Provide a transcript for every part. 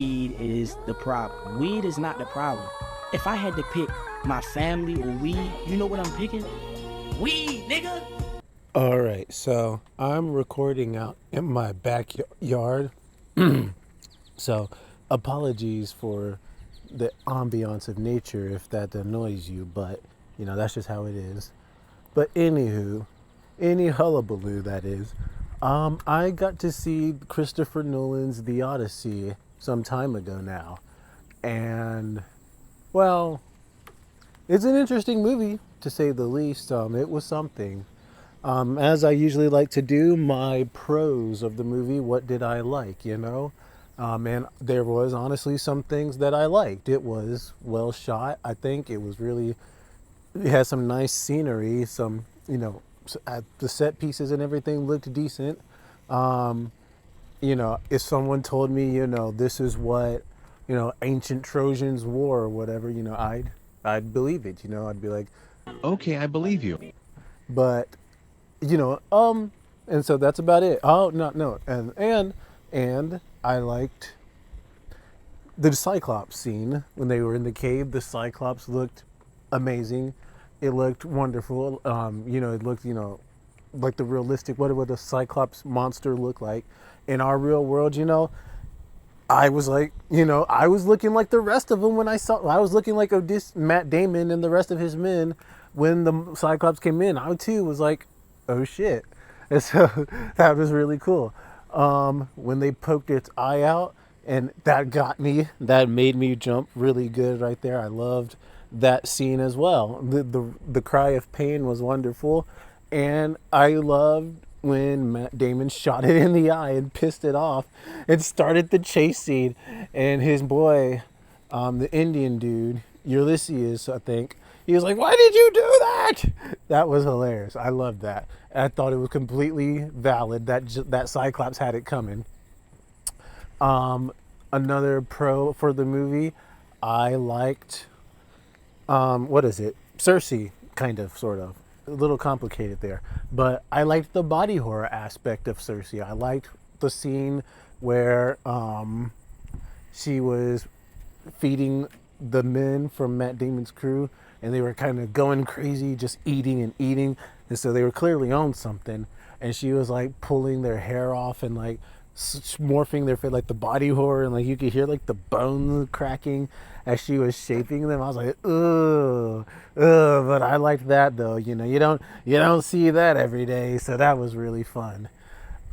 weed is the problem. Weed is not the problem. If I had to pick my family or weed, you know what I'm picking? Weed, nigga! All right, so I'm recording out in my backyard. So apologies for the ambiance of nature if that annoys you, but that's just how it is. But anywho, any hullabaloo that is, I got to see Christopher Nolan's The Odyssey some time ago now, and well, it's an interesting movie to say the least. It was something. As I usually like to do, my pros of the movie, what did I like? And there was honestly some things that I liked. It was well shot. I think it had some nice scenery, the set pieces and everything looked decent. Um, if someone told me, this is what, ancient Trojans wore or whatever, I'd believe it. I'd be like, Okay, I believe you. but you know, um, and so that's about it. Oh no, no, and I liked the Cyclops scene when they were in the cave. The Cyclops looked amazing. It looked wonderful. It looked like the realistic. What would a Cyclops monster look like in our real world? I was like, I was looking like the rest of them when I saw. I was looking like Matt Damon and the rest of his men when the Cyclops came in. I too was like, oh shit, and so that was really cool. When they poked its eye out, and that got me. That made me jump really good right there. I loved that scene as well. The cry of pain was wonderful, and I loved when Matt Damon shot it in the eye and pissed it off and started the chase scene. And his boy, the Indian dude, Ulysses, I think, he was like, "Why did you do that?" That was hilarious. I loved that. I thought it was completely valid that Cyclops had it coming. Um, Another pro for the movie, I liked what is it? Cersei, kind of, sort of. A little complicated there. But I liked the body horror aspect of Cersei. I liked the scene where she was feeding the men from Matt Damon's crew, and they were kind of going crazy, just eating and eating. And so they were clearly on something. And she was like pulling their hair off and like morphing their face, like the body horror, and like you could hear like the bones cracking as she was shaping them. I was like, ugh, ugh. But I liked that though. You don't see that every day, so that was really fun.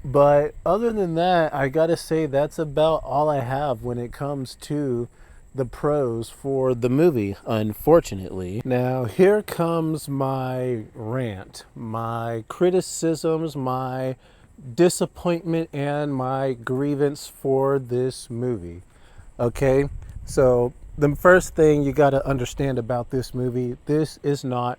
But other than that, I gotta say that's about all I have when it comes to the pros for the movie, unfortunately. Now, here comes my rant, my criticisms, my disappointment, and my grievance for this movie. Okay? So, the first thing you got to understand about this movie, this is not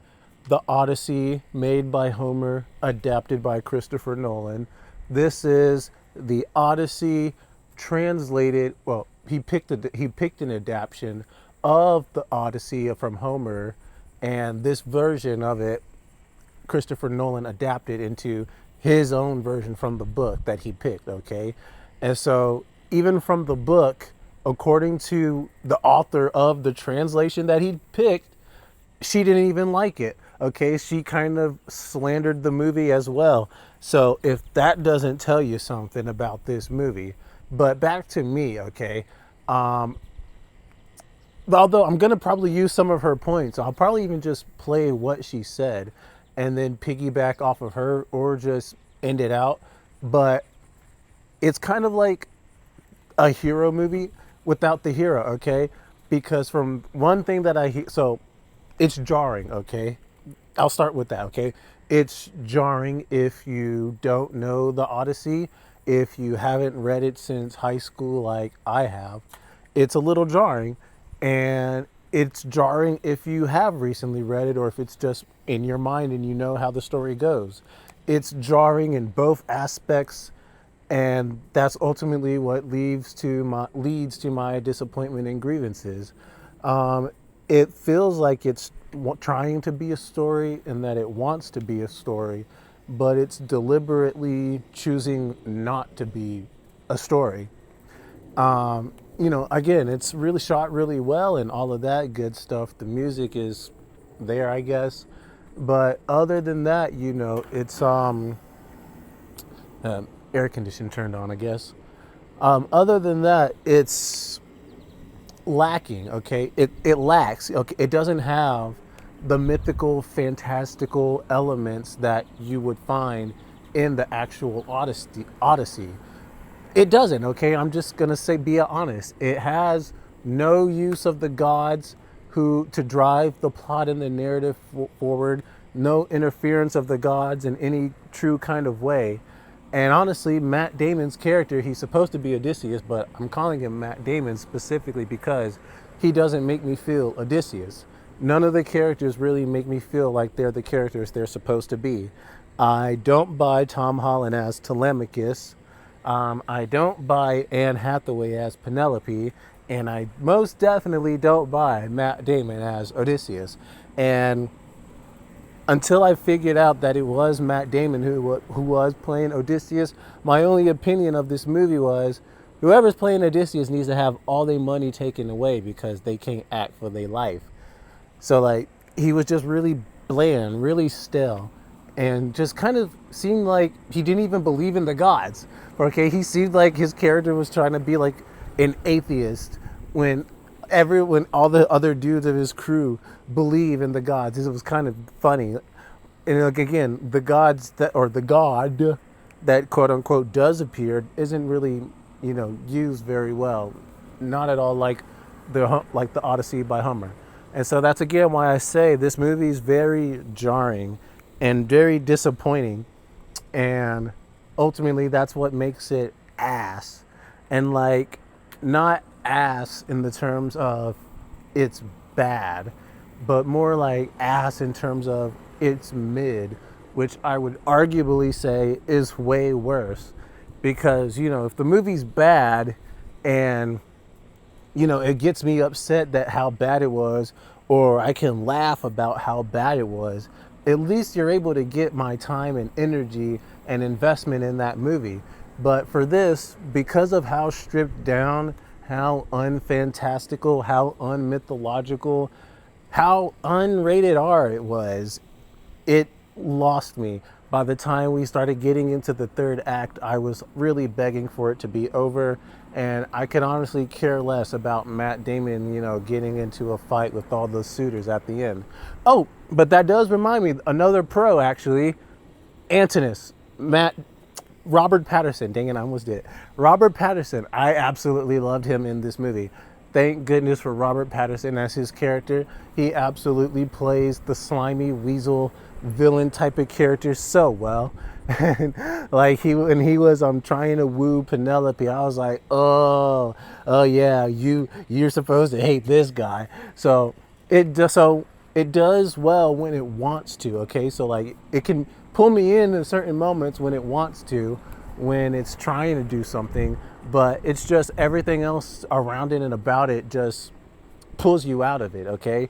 the Odyssey made by Homer, adapted by Christopher Nolan. This is the Odyssey translated. Well, he picked an adaptation of the Odyssey from Homer, and this version of it, Christopher Nolan adapted into his own version from the book that he picked. Okay, and so even from the book, according to the author of the translation that he picked, she didn't even like it. Okay, she kind of slandered the movie as well. So if that doesn't tell you something about this movie, but back to me, okay. Um, Although I'm gonna probably use some of her points, I'll probably even just play what she said, and then piggyback off of her, or just end it out. But it's kind of like a hero movie without the hero, okay? Because from one thing that I hear, so it's jarring, okay? I'll start with that, okay? It's jarring if you don't know the Odyssey, if you haven't read it since high school like I have. It's a little jarring, and it's jarring if you have recently read it or if it's just in your mind and you know how the story goes. It's jarring in both aspects, and that's ultimately what leads to my disappointment and grievances. Um, it feels like it's trying to be a story and that it wants to be a story, but it's deliberately choosing not to be a story. Again, it's really shot really well and all of that good stuff. The music is there, I guess. But other than that, it's air condition turned on, I guess. Other than that, it's lacking. Okay, it lacks. Okay, it doesn't have the mythical, fantastical elements that you would find in the actual Odyssey. It doesn't. Okay, I'm just gonna be honest. It has no use of the gods who to drive the plot and the narrative forward. No interference of the gods in any true kind of way. And honestly, Matt Damon's character, he's supposed to be Odysseus, but I'm calling him Matt Damon specifically because he doesn't make me feel Odysseus. None of the characters really make me feel like they're the characters they're supposed to be. I don't buy Tom Holland as Telemachus. I don't buy Anne Hathaway as Penelope. And I most definitely don't buy Matt Damon as Odysseus. And until I figured out that it was Matt Damon who was playing Odysseus, my only opinion of this movie was whoever's playing Odysseus needs to have all their money taken away because they can't act for their life. So like he was just really bland, really stale, and just kind of seemed like he didn't even believe in the gods. Okay, he seemed like his character was trying to be like an atheist when all the other dudes of his crew believe in the gods. It was kind of funny. And like again, the gods the god that quote unquote does appear isn't really, used very well. Not at all like the Odyssey by Hummer. And so that's again why I say this movie is very jarring and very disappointing. And ultimately that's what makes it ass. And like not ass in the terms of it's bad, but more like ass in terms of it's mid, which I would arguably say is way worse. Because, if the movie's bad and, it gets me upset that how bad it was, or I can laugh about how bad it was, at least you're able to get my time and energy and investment in that movie. But for this, because of how stripped down, how unfantastical, how unmythological, how unrated R it was, it lost me. By the time we started getting into the third act, I was really begging for it to be over, and I could honestly care less about Matt Damon, getting into a fight with all those suitors at the end. Oh, but that does remind me, another pro actually, Antinous, Robert Pattinson. Dang it, I almost did. Robert Pattinson. I absolutely loved him in this movie. Thank goodness for Robert Pattinson as his character. He absolutely plays the slimy weasel villain type of character so well. And like when he was trying to woo Penelope, I was like, oh yeah, you're supposed to hate this guy. So it does well when it wants to. Okay, so like it can pull me in certain moments when it wants to, when it's trying to do something, but it's just everything else around it and about it just pulls you out of it. Okay,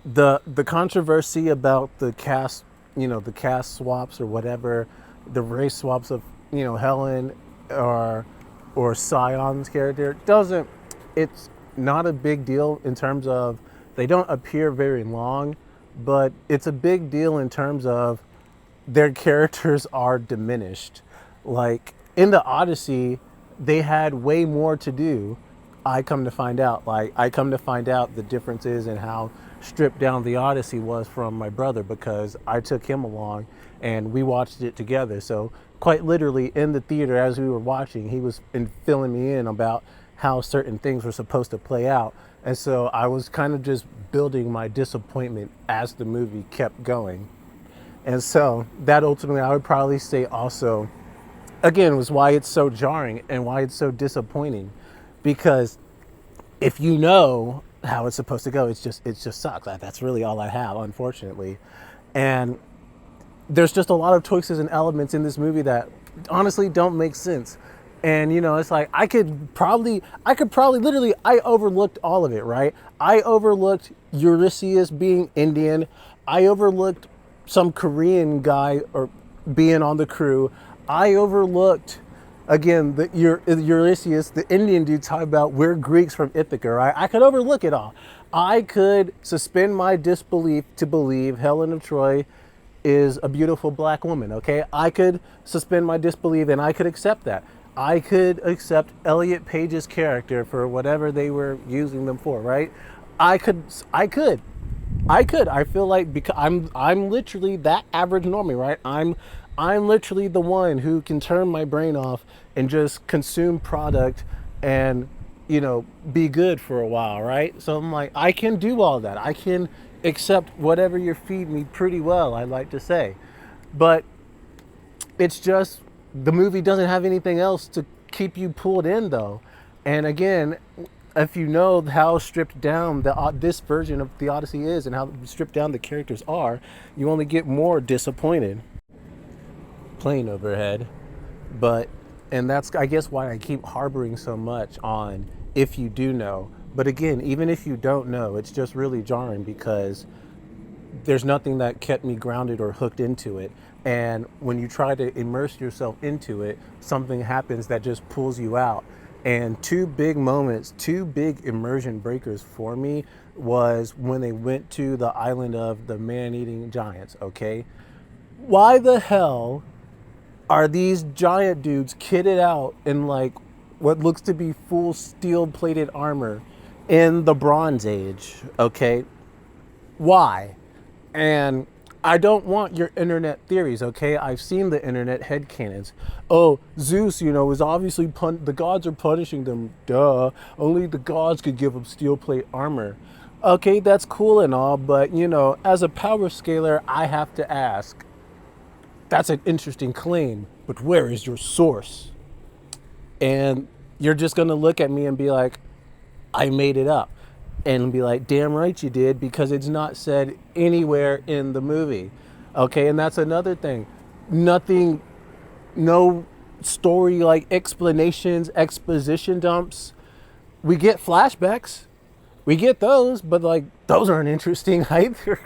the controversy about the cast, the cast swaps or whatever, the race swaps of Helen or Sion's character it's not a big deal in terms of they don't appear very long, but it's a big deal in terms of their characters are diminished. Like in the Odyssey, they had way more to do. I come to find out the differences in how stripped down the Odyssey was from my brother, because I took him along and we watched it together. So quite literally in the theater as we were watching, he was filling me in about how certain things were supposed to play out. And so I was kind of just building my disappointment as the movie kept going. And so that ultimately I would probably say also, again, was why it's so jarring and why it's so disappointing. Because if you know how it's supposed to go, it just sucks. That's really all I have, unfortunately. And there's just a lot of choices and elements in this movie that honestly don't make sense. And it's like I could probably literally, I overlooked all of it, right? I overlooked Eurystheus being Indian. I overlooked some Korean guy or being on the crew. I overlooked Again, Eurystheus, the Indian dude, talking about we're Greeks from Ithaca, right? I could overlook it all. I could suspend my disbelief to believe Helen of Troy is a beautiful black woman, okay? I could suspend my disbelief and I could accept that. I could accept Elliot Page's character for whatever they were using them for, right? I could. I feel like because I'm literally that average normie, right? I'm literally the one who can turn my brain off and just consume product and be good for a while, right? So I'm like, I can do all that. I can accept whatever you feed me pretty well, I'd like to say. But it's just the movie doesn't have anything else to keep you pulled in though. And again, if you know how stripped down this version of the Odyssey is and how stripped down the characters are, you only get more disappointed. Plane overhead. But and that's I guess why I keep harboring so much on if you do know. But again, even if you don't know, it's just really jarring because there's nothing that kept me grounded or hooked into it. And when you try to immerse yourself into it, something happens that just pulls you out. And two big moments, two big immersion breakers for me was when they went to the island of the man-eating giants, okay? Why the hell are these giant dudes kitted out in like what looks to be full steel-plated armor in the Bronze Age, okay? Why? And I don't want your internet theories, okay? I've seen the internet headcanons. Oh, Zeus, is obviously the gods are punishing them. Duh. Only the gods could give them steel plate armor. Okay, that's cool and all, but as a power scaler, I have to ask. That's an interesting claim, but where is your source? And you're just gonna look at me and be like, I made it up. And be like, damn right you did, because it's not said anywhere in the movie. Okay, and that's another thing. Nothing, no story like explanations, exposition dumps. We get flashbacks. We get those, but like those aren't interesting either.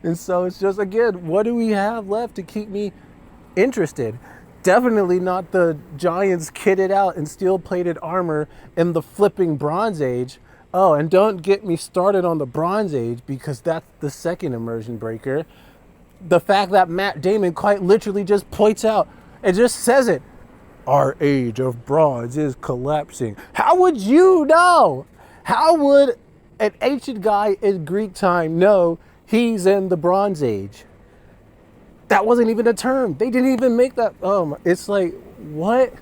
And so it's just, again, what do we have left to keep me interested? Definitely not the giants kitted out in steel-plated armor in the flipping Bronze Age. Oh, and don't get me started on the Bronze Age, because that's the second immersion breaker. The fact that Matt Damon quite literally just points out and just says it. Our age of bronze is collapsing. How would you know? How would an ancient guy in Greek time know he's in the Bronze Age? That wasn't even a term. They didn't even make that. It's like, what?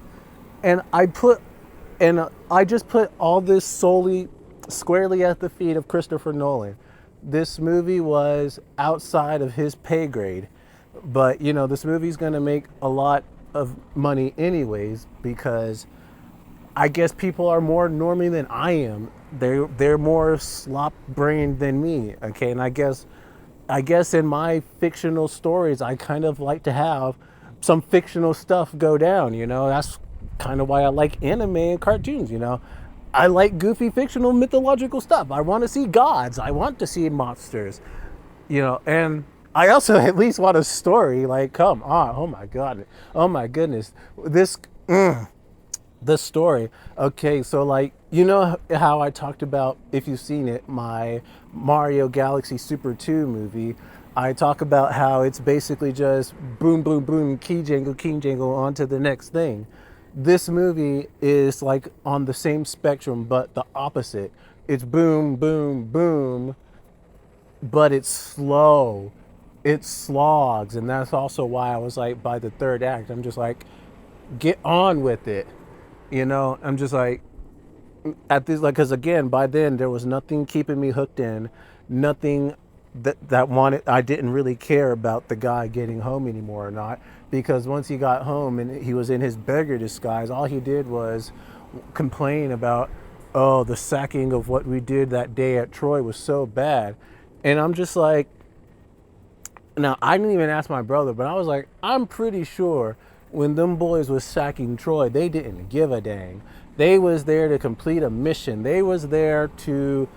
And I just put all this solely squarely at the feet of Christopher Nolan. This movie was outside of his pay grade, but this movie's going to make a lot of money anyways, because I guess people are more normie than I am. They're more slop brained than me, okay? And I guess in my fictional stories, I kind of like to have some fictional stuff go down, That's kind of why I like anime and cartoons, I like goofy fictional mythological stuff. I want to see gods. I want to see monsters, and I also at least want a story. Like, come on. Oh my God. Oh my goodness. This story. Okay. So like, how I talked about, if you've seen it, my Mario Galaxy Super 2 movie, I talk about how it's basically just boom, boom, boom, key jangle, on to the next thing. This movie is like on the same spectrum, but the opposite. It's boom, boom, boom, but it's slow. It slogs. And that's also why I was like, by the third act, I'm just like, get on with it. I'm just like, at this, like, because again, by then there was nothing keeping me hooked in, nothing I didn't really care about the guy getting home anymore or not, because once he got home and he was in his beggar disguise, all he did was complain about, oh, the sacking of what we did that day at Troy was so bad. And I'm just like, now I didn't even ask my brother, but I was like, I'm pretty sure when them boys was sacking Troy, they didn't give a dang. They was there to complete a mission. They was there to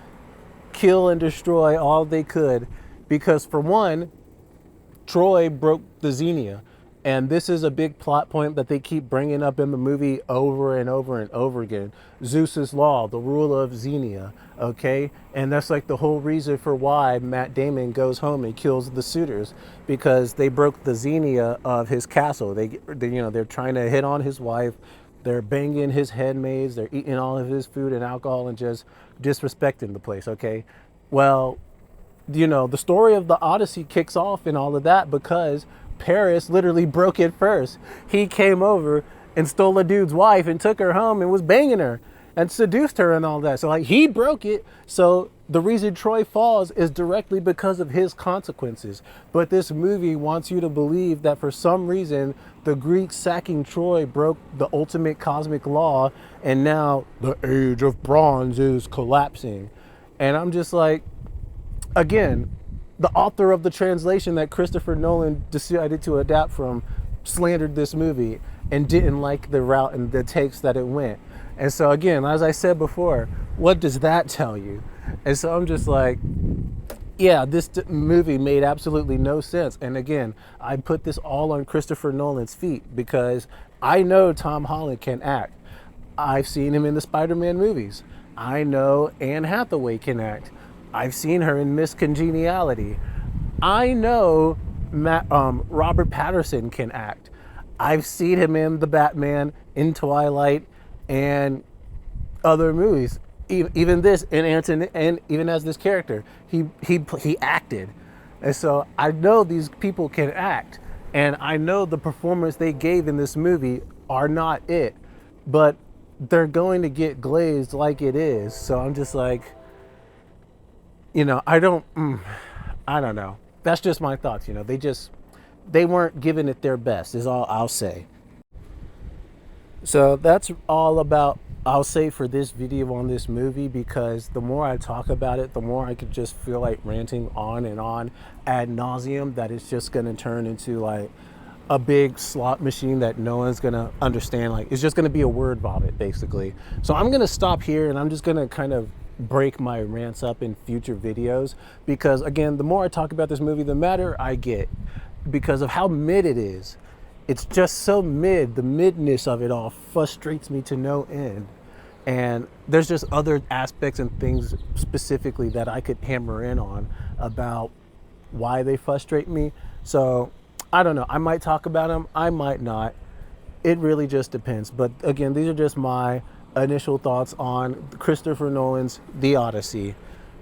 kill and destroy all they could, because for one, Troy broke the Xenia, And this is a big plot point that they keep bringing up in the movie over and over and over again. Zeus's law, the rule of Xenia, okay? And that's like the whole reason for why Matt Damon goes home and kills the suitors, because they broke the Xenia of his castle. They're trying to hit on his wife. They're banging his headmaids. They're eating all of his food and alcohol and just disrespecting the place, okay? Well, the story of the Odyssey kicks off and all of that because Paris literally broke it first. He came over and stole a dude's wife and took her home and was banging her and seduced her and all that. So like he broke it. So the reason Troy falls is directly because of his consequences. But this movie wants you to believe that for some reason the Greeks sacking Troy broke the ultimate cosmic law and now the age of bronze is collapsing. And I'm just like, again, the author of the translation that Christopher Nolan decided to adapt from slandered this movie and didn't like the route and the takes that it went. And so again, as I said before, what does that tell you? And so I'm just like, yeah, this movie made absolutely no sense. And again, I put this all on Christopher Nolan's feet because I know Tom Holland can act. I've seen him in the Spider-Man movies. I know Anne Hathaway can act. I've seen her in Miss Congeniality. I know Robert Pattinson can act. I've seen him in The Batman, in Twilight, and other movies. Even this in Anton, and even as this character, he acted. And so I know these people can act, and I know the performance they gave in this movie are not it, but they're going to get glazed like it is. So I'm just like, I don't know. That's just my thoughts. They weren't giving it their best is all I'll say. So that's all about I'll say for this video on this movie, because the more I talk about it, the more I could just feel like ranting on and on ad nauseum, that it's just going to turn into like a big slot machine that no one's going to understand. Like it's just going to be a word vomit basically. So I'm going to stop here and I'm just going to kind of break my rants up in future videos, because again, the more I talk about this movie, the madder I get because of how mid it is. It's just so mid. The midness of it all frustrates me to no end. And there's just other aspects and things specifically that I could hammer in on about why they frustrate me. So I don't know. I might talk about them. I might not. It really just depends. But again, these are just my initial thoughts on Christopher Nolan's The Odyssey.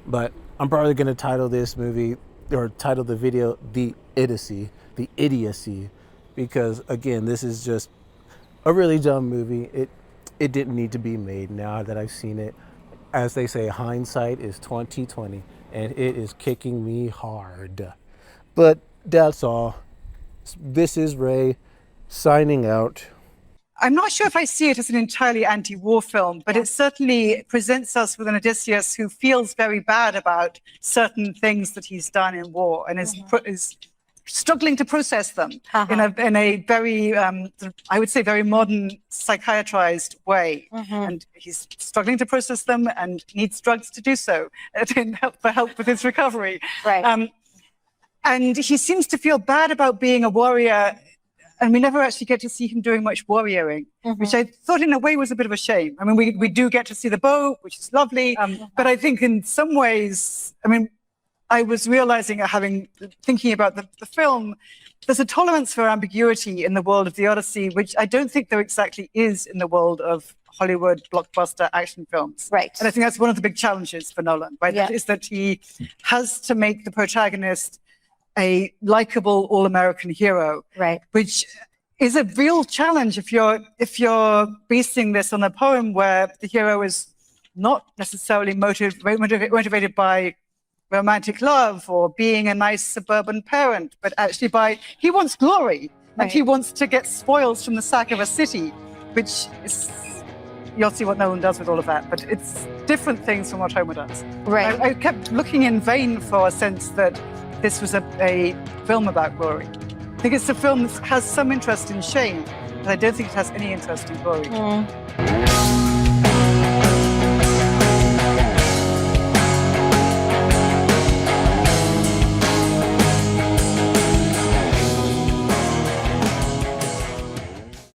But I'm probably going to title this movie, or title the video, The Idiocy, because again, this is just a really dumb movie. It didn't need to be made. Now that I've seen it, as they say, hindsight is 20/20, and it is kicking me hard. But that's all. This is Ray signing out. I'm not sure if I see it as an entirely anti-war film, but it certainly presents us with an Odysseus who feels very bad about certain things that he's done in war and is struggling to process them in a very, I would say, very modern psychiatrized way. And he's struggling to process them and needs drugs to do so for help with his recovery. Right. And he seems to feel bad about being a warrior, and we never actually get to see him doing much warrioring, which I thought in a way was a bit of a shame. I mean, we do get to see the boat, which is lovely, but I think in some ways, I mean, I was realizing, thinking about the film, there's a tolerance for ambiguity in the world of the Odyssey, which I don't think there exactly is in the world of Hollywood blockbuster action films. Right. And I think that's one of the big challenges for Nolan, right? Yeah. Is that he has to make the protagonist a likable all-American hero, Right. which is a real challenge if you're basing this on a poem where the hero is not necessarily motivated by romantic love or being a nice suburban parent, but actually he wants glory, and he wants to get spoils from the sack of a city, which is, you'll see what Nolan does with all of that, but it's different things from what Homer does. Right. I kept looking in vain for a sense that this was a film about glory. I think it's a film that has some interest in shame, but I don't think it has any interest in glory.